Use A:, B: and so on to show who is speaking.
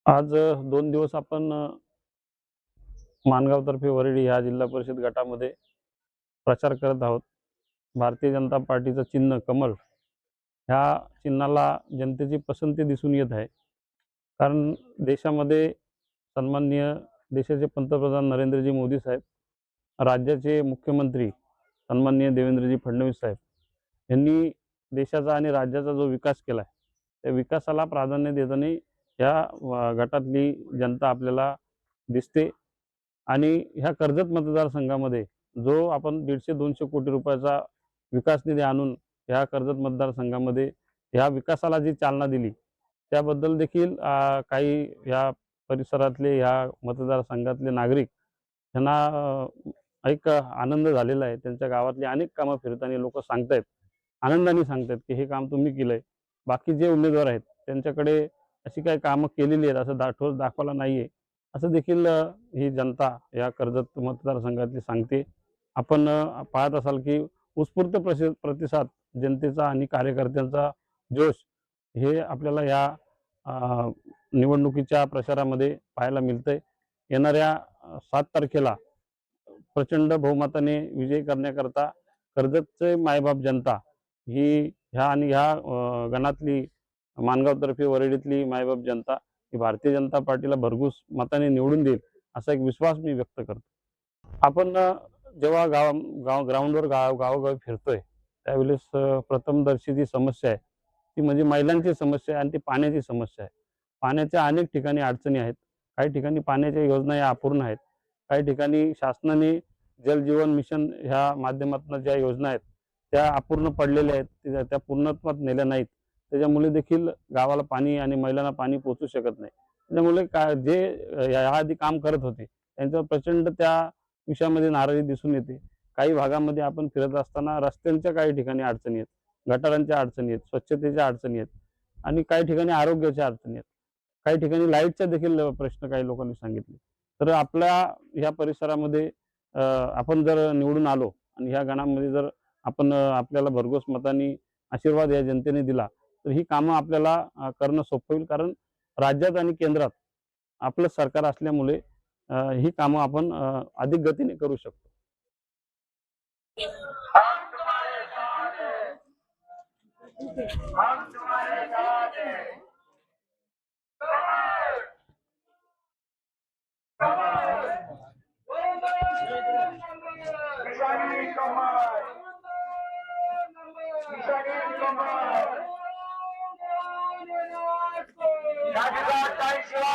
A: आज 2 दिवस आपण माणगावतर्फे वरळी ह्या जिल्हा परिषद गटामध्ये प्रचार करत आहोत. भारतीय जनता पार्टीचं चिन्ह कमळ, ह्या चिन्हाला जनतेची पसंती दिसून येत आहे. कारण देशामध्ये सन्माननीय देशाचे पंतप्रधान नरेंद्रजी मोदी साहेब, राज्याचे मुख्यमंत्री सन्माननीय देवेंद्रजी फडणवीस साहेब यांनी देशाचा आणि राज्याचा जो विकास केला आहे, त्या विकासाला प्राधान्य देताना या गटातली जनता आपल्याला दिसते. आणि ह्या कर्जत मतदारसंघामध्ये जो आपण 150-200 कोटी रुपयाचा विकास निधी आणून ह्या कर्जत मतदारसंघामध्ये ह्या विकासाला जी चालना दिली, त्याबद्दल देखील काही ह्या परिसरातले ह्या मतदारसंघातले नागरिक यांना एक आनंद झालेला आहे. त्यांच्या गावातली अनेक कामं फिरताना लोक सांगतायत, आनंदाने सांगतायत की हे काम तुम्ही केलंय. बाकी जे उमेदवार आहेत त्यांच्याकडे अशी काही कामं केलेली आहेत असं ठोस दाखवला नाहीये, असं देखील ही जनता या कर्जत मतदारसंघातली सांगते. आपण पाहत असाल की उत्स्फूर्त प्रतिसाद जनतेचा आणि कार्यकर्त्यांचा जोश हे आपल्याला या निवडणुकीच्या प्रचारामध्ये पाहायला मिळतंय. येणाऱ्या 7 तारखेला प्रचंड बहुमताने विजय करण्याकरता कर्जतचे मायबाप जनता ही ह्या गणातली माणगावतर्फे वरळीतली मायबाप जनता ही भारतीय जनता पार्टीला भरघोस मताने निवडून देईल असा एक विश्वास मी व्यक्त करतो. आपण जेव्हा ग्राउंडवर गावोगावी फिरतोय त्यावेळेस प्रथमदर्शी जी समस्या आहे ती म्हणजे महिलांची समस्या आहे आणि ती पाण्याची समस्या आहे. पाण्याच्या अनेक ठिकाणी अडचणी आहेत. काही ठिकाणी पाण्याच्या योजना या अपूर्ण आहेत. काही ठिकाणी शासनाने जल जीवन मिशन ह्या माध्यमातून ज्या योजना आहेत त्या अपूर्ण पडलेल्या आहेत, त्या पूर्णत्वात नेल्या नाहीत. त्याच्यामुळे देखील गावाला पाणी आणि महिलांना पाणी पोहोचू शकत नाही. त्यामुळे जे याआधी काम करत होते त्यांच्यावर प्रचंड त्या विषयामध्ये नाराजी दिसून येते. काही भागामध्ये आपण फिरत असताना रस्त्यांच्या काही ठिकाणी अडचणी आहेत, गटारांच्या अडचणी आहेत, स्वच्छतेच्या अडचणी आहेत आणि काही ठिकाणी आरोग्याच्या अडचणी आहेत. काही ठिकाणी लाईटचा देखील प्रश्न काही लोकांनी सांगितले. तर आपल्या ह्या परिसरामध्ये आपण जर निवडून आलो आणि ह्या गणामध्ये जर आपण आपल्याला भरघोस मतांनी आशीर्वाद या जनतेने दिला तर ही कामं आपल्याला करणं सोपं होईल. कारण राज्यात आणि केंद्रात आपलं सरकार असल्यामुळे ही कामं आपण अधिक गतीने करू शकतो.
B: राजधानी